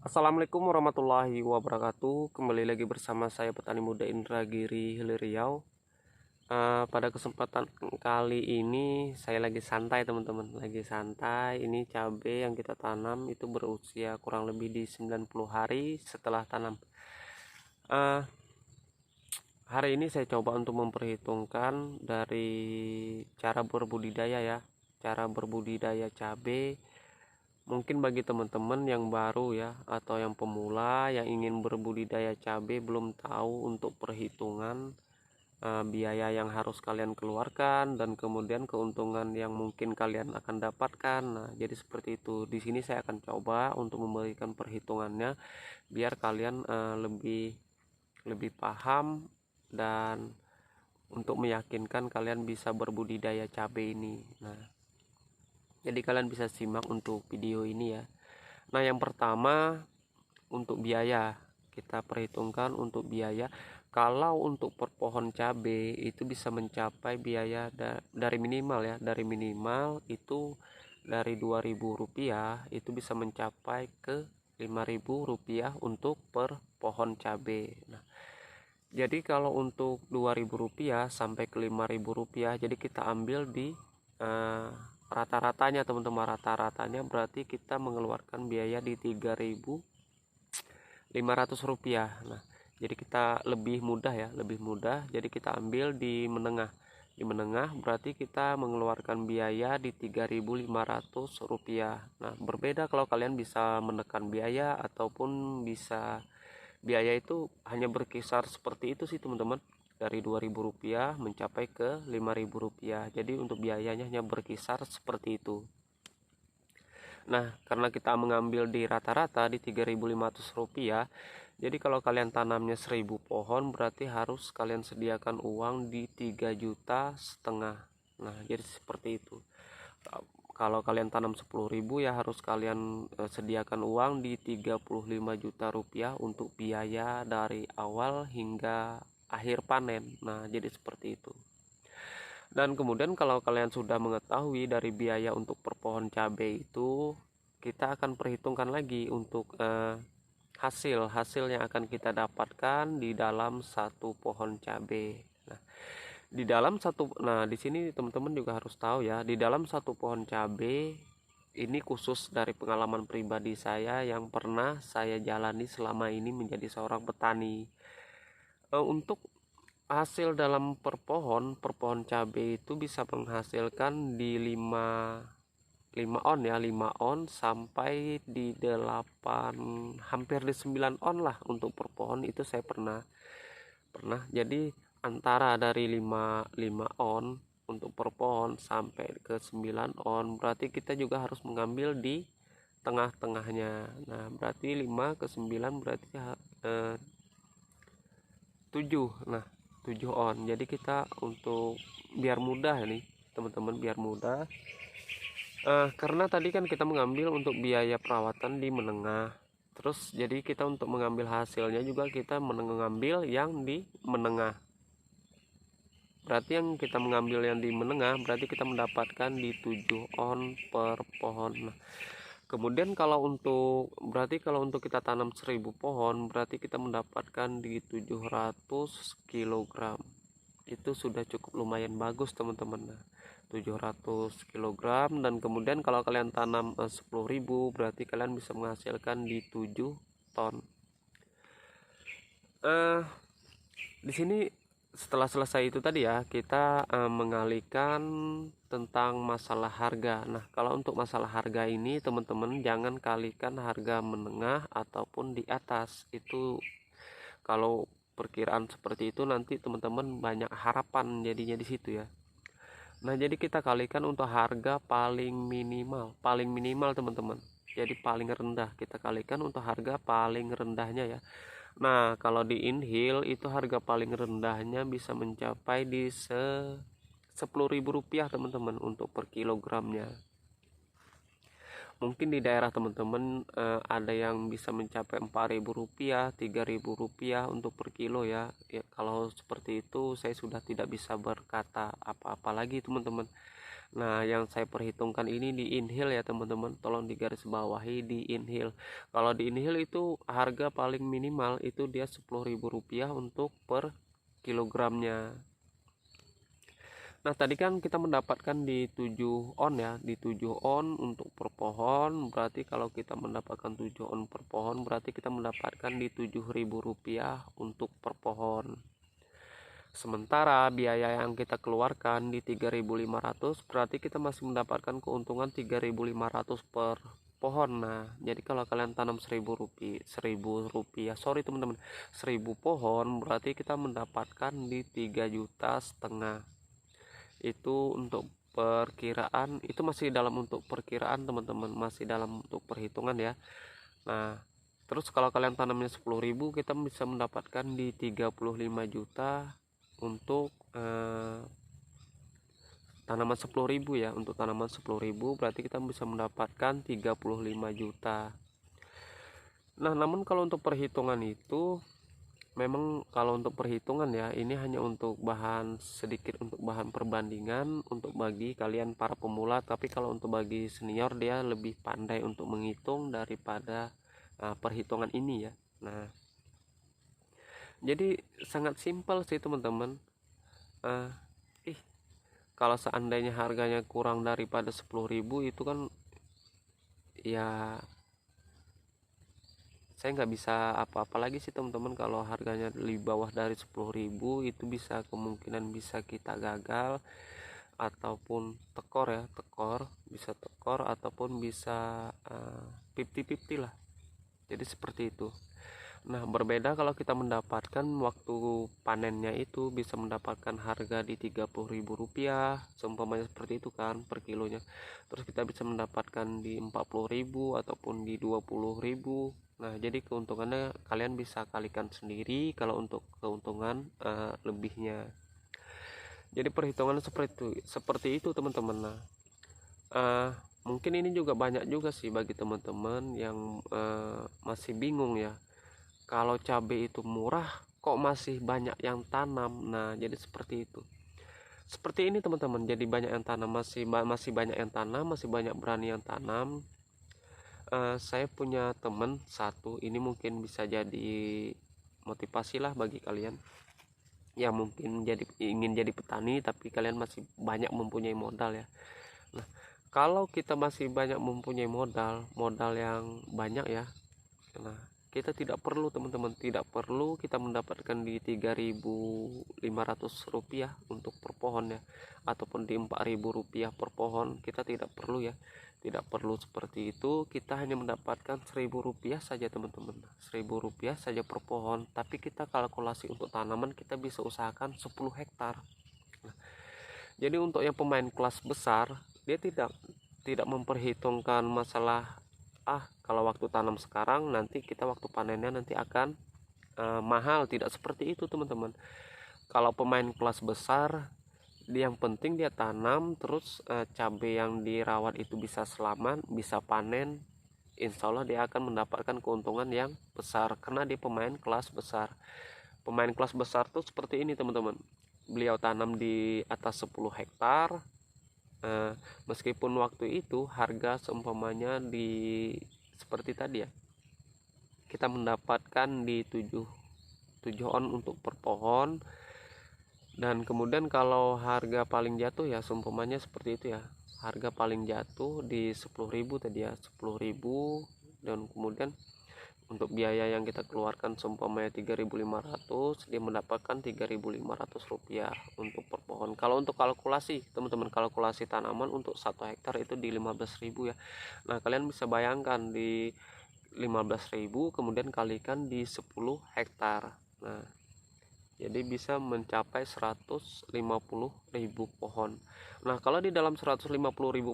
Assalamualaikum warahmatullahi wabarakatuh. Kembali lagi bersama saya petani muda Indragiri Hilir Riau. Pada kesempatan kali ini saya lagi santai teman-teman, lagi santai. Ini cabai yang kita tanam itu berusia kurang lebih di 90 hari setelah tanam. Eh, Hari ini saya coba untuk memperhitungkan dari cara berbudidaya ya, cara berbudidaya cabai. Mungkin bagi teman-teman yang baru ya atau yang pemula yang ingin berbudidaya cabai belum tahu untuk perhitungan biaya yang harus kalian keluarkan dan kemudian keuntungan yang mungkin kalian akan dapatkan. Nah, jadi seperti itu. Di sini saya akan coba untuk memberikan perhitungannya biar kalian lebih lebih paham dan untuk meyakinkan kalian bisa berbudidaya cabai ini. Nah, jadi kalian bisa simak untuk video ini ya. Nah, yang pertama untuk biaya. Kita perhitungkan untuk biaya. Kalau untuk per pohon cabai itu bisa mencapai biaya dari minimal ya, dari minimal itu dari Rp2.000 itu bisa mencapai ke Rp5.000 untuk per pohon cabai. Nah, jadi kalau untuk Rp2.000 sampai ke Rp5.000, jadi kita ambil di eh, rata-ratanya teman-teman, rata-ratanya berarti kita mengeluarkan biaya di Rp3.500. Nah, jadi kita lebih mudah ya, lebih mudah. Jadi kita ambil di menengah. Di menengah berarti kita mengeluarkan biaya di Rp3.500. Nah, berbeda kalau kalian bisa menekan biaya ataupun bisa biaya itu hanya berkisar seperti itu sih teman-teman. Dari Rp2.000 mencapai ke Rp5.000. Jadi untuk biayanya hanya berkisar seperti itu. Nah, karena kita mengambil di rata-rata di Rp3.500, jadi kalau kalian tanamnya 1.000 pohon berarti harus kalian sediakan uang di 3,5 juta. Nah, jadi seperti itu. Kalau kalian tanam 10.000 ya harus kalian sediakan uang di Rp35 juta untuk biaya dari awal hingga akhir panen. Nah, jadi seperti itu. Dan kemudian kalau kalian sudah mengetahui dari biaya untuk per pohon cabai itu, kita akan perhitungkan lagi untuk hasil yang akan kita dapatkan di dalam satu pohon cabai. Nah, di sini teman-teman juga harus tahu ya, di dalam satu pohon cabai ini khusus dari pengalaman pribadi saya yang pernah saya jalani selama ini menjadi seorang petani. Untuk hasil dalam per pohon cabai itu bisa menghasilkan di 5 on ya, 5 on sampai di 8, hampir di 9 on lah untuk per pohon itu saya pernah pernah jadi antara dari 5 on untuk per pohon sampai ke 9 on berarti kita juga harus mengambil di tengah-tengahnya. Nah, berarti 5 ke 9 berarti 7. Nah, 7 on. Jadi kita untuk biar mudah nih teman-teman, biar mudah. Karena tadi kan kita mengambil untuk biaya perawatan di menengah. Terus jadi kita untuk mengambil hasilnya juga kita mengambil yang di menengah. Berarti yang kita mengambil yang di menengah berarti kita mendapatkan di 7 on per pohon. Nah, kemudian kalau untuk kita tanam 1.000 pohon berarti kita mendapatkan di 700 kg. Itu sudah cukup lumayan bagus teman-teman. Nah, 700 kg dan kemudian kalau kalian tanam 10.000 berarti kalian bisa menghasilkan di 7 ton. Di sini setelah selesai itu tadi ya kita mengalihkan tentang masalah harga. Nah, kalau untuk masalah harga ini teman-teman jangan kalikan harga menengah ataupun di atas. Itu kalau perkiraan seperti itu nanti teman-teman banyak harapan jadinya di situ ya. Nah, jadi kita kalikan untuk harga paling minimal teman-teman. Jadi paling rendah kita kalikan untuk harga paling rendahnya ya. Nah, kalau di Inhil itu harga paling rendahnya bisa mencapai di Rp10.000 teman-teman untuk per kilogramnya. Mungkin di daerah teman-teman ada yang bisa mencapai Rp4.000, Rp3.000 untuk per kilo ya. Ya, kalau seperti itu saya sudah tidak bisa berkata apa-apa lagi teman-teman. Nah, yang saya perhitungkan ini di inhil ya teman-teman, tolong digarisbawahi di inhil. Kalau di inhil itu harga paling minimal itu dia Rp10.000 untuk per kilogramnya. Nah, tadi kan kita mendapatkan di 7 on ya, di 7 on untuk per pohon. Berarti kalau kita mendapatkan 7 on per pohon, berarti kita mendapatkan di Rp7.000 untuk per pohon. Sementara biaya yang kita keluarkan di 3.500, berarti kita masih mendapatkan keuntungan 3.500 per pohon. Nah, jadi kalau kalian tanam Rp1.000, sorry teman-teman, 1.000 pohon, berarti kita mendapatkan di 3,5 juta. Itu untuk perkiraan, itu masih dalam untuk perkiraan teman-teman, masih dalam untuk perhitungan ya. Nah, terus kalau kalian tanamnya 10.000, kita bisa mendapatkan di 35 juta untuk tanaman 10.000 ya. Untuk tanaman 10.000 berarti kita bisa mendapatkan 35 juta. Nah, namun kalau untuk perhitungan itu memang, kalau untuk perhitungan ya, ini hanya untuk bahan sedikit, untuk bahan perbandingan untuk bagi kalian para pemula. Tapi kalau untuk bagi senior, dia lebih pandai untuk menghitung daripada perhitungan ini ya. Nah, jadi sangat simpel sih teman-teman. Kalau seandainya harganya kurang daripada 10.000 itu kan ya saya nggak bisa apa-apa lagi sih teman-teman. Kalau harganya di bawah dari 10.000 itu bisa, kemungkinan bisa kita gagal ataupun tekor ya, bisa tekor ataupun bisa 50-50 lah. Jadi seperti itu. Nah, berbeda kalau kita mendapatkan waktu panennya itu bisa mendapatkan harga di Rp30.000, seumpamanya seperti itu kan per kilonya. Terus kita bisa mendapatkan di 40.000 ataupun di 20.000. Nah, jadi keuntungannya kalian bisa kalikan sendiri kalau untuk keuntungan lebihnya. Jadi perhitungan seperti itu teman-teman. Nah, mungkin ini juga banyak juga sih bagi teman-teman yang masih bingung ya, kalau cabai itu murah kok masih banyak yang tanam. Nah, jadi seperti itu, seperti ini teman-teman. Jadi banyak yang tanam, masih banyak yang tanam, masih banyak berani yang tanam. Saya punya teman satu, ini mungkin bisa jadi motivasi lah bagi kalian yang mungkin ingin jadi petani tapi kalian masih banyak mempunyai modal ya. Nah, kalau kita masih banyak mempunyai modal yang banyak ya, nah kita tidak perlu teman-teman, tidak perlu kita mendapatkan di Rp3.500 untuk per pohon ya, ataupun di Rp4.000 per pohon. Kita tidak perlu ya, tidak perlu seperti itu. Kita hanya mendapatkan Rp1.000 saja teman-teman, Rp1.000 saja per pohon. Tapi kita kalkulasi untuk tanaman, kita bisa usahakan 10 hektar. Nah, jadi untuk yang pemain kelas besar, dia tidak memperhitungkan masalah kalau waktu tanam sekarang, nanti kita waktu panennya nanti akan mahal. Tidak seperti itu teman-teman. Kalau pemain kelas besar, yang penting dia tanam, terus cabai yang dirawat itu bisa selamat, bisa panen, insya Allah dia akan mendapatkan keuntungan yang besar karena dia pemain kelas besar. Pemain kelas besar tuh seperti ini teman-teman, beliau tanam di atas 10 hektar. Meskipun waktu itu harga seumpamanya di seperti tadi ya, kita mendapatkan di 7 on untuk per pohon. Dan kemudian kalau harga paling jatuh ya seumpamanya seperti itu ya, harga paling jatuh di 10.000 tadi ya, 10.000. Dan kemudian untuk biaya yang kita keluarkan seumpamanya 3.500, dia mendapatkan Rp3.500 untuk per pohon. Kalau untuk kalkulasi teman-teman, kalkulasi tanaman untuk 1 hektar itu di 15.000 ya. Nah, kalian bisa bayangkan di 15.000 kemudian kalikan di 10 hektar. Nah, jadi bisa mencapai 150.000 pohon. Nah, kalau di dalam 150.000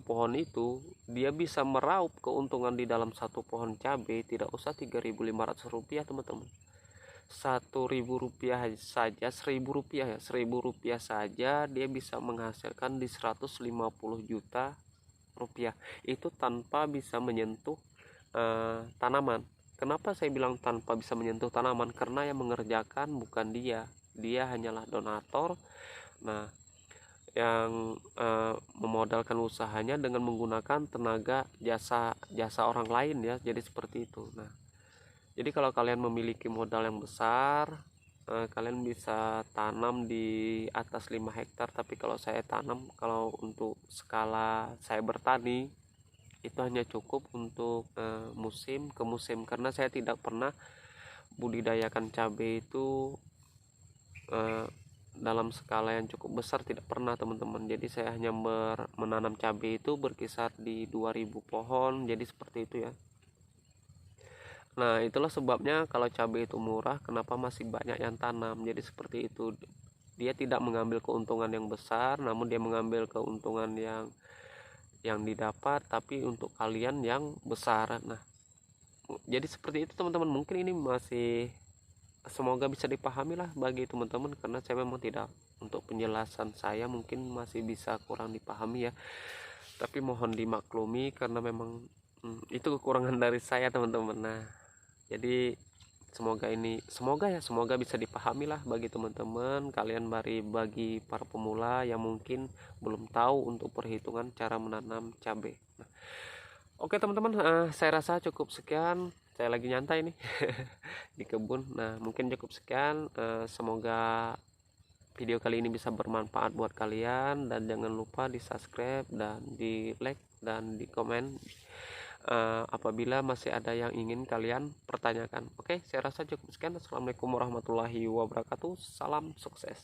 pohon itu dia bisa meraup keuntungan di dalam satu pohon cabai tidak usah Rp3.500 teman-teman, Rp1.000 saja, Rp1.000 ya, Rp1.000 saja dia bisa menghasilkan di 150 juta rupiah. Itu tanpa bisa menyentuh tanaman. Kenapa saya bilang tanpa bisa menyentuh tanaman? Karena yang mengerjakan bukan dia hanyalah donator. Nah, memodalkan usahanya dengan menggunakan tenaga jasa orang lain ya, jadi seperti itu. Nah, jadi kalau kalian memiliki modal yang besar, kalian bisa tanam di atas 5 hektar. Tapi kalau saya tanam, kalau untuk skala saya bertani, itu hanya cukup untuk musim ke musim, karena saya tidak pernah budidayakan cabai itu dalam skala yang cukup besar, tidak pernah teman-teman. Jadi saya hanya menanam cabai itu berkisar di 2000 pohon, jadi seperti itu ya. Nah, itulah sebabnya kalau cabai itu murah, kenapa masih banyak yang tanam. Jadi seperti itu, dia tidak mengambil keuntungan yang besar, namun dia mengambil keuntungan yang didapat tapi untuk kalian yang besar. Nah, jadi seperti itu teman-teman. Mungkin ini masih, semoga bisa dipahami lah bagi teman-teman, karena saya memang tidak, untuk penjelasan saya mungkin masih bisa kurang dipahami ya, tapi mohon dimaklumi karena memang itu kekurangan dari saya teman-teman. Nah, jadi semoga bisa dipahami lah bagi teman-teman kalian, bagi para pemula yang mungkin belum tahu untuk perhitungan cara menanam cabai. Nah, oke teman-teman, saya rasa cukup sekian. Saya lagi nyantai nih di kebun. Nah, mungkin cukup sekian. Semoga video kali ini bisa bermanfaat buat kalian, dan jangan lupa di subscribe dan di like dan di komen apabila masih ada yang ingin kalian pertanyakan. Oke, saya rasa cukup sekian. Assalamualaikum warahmatullahi wabarakatuh. Salam sukses.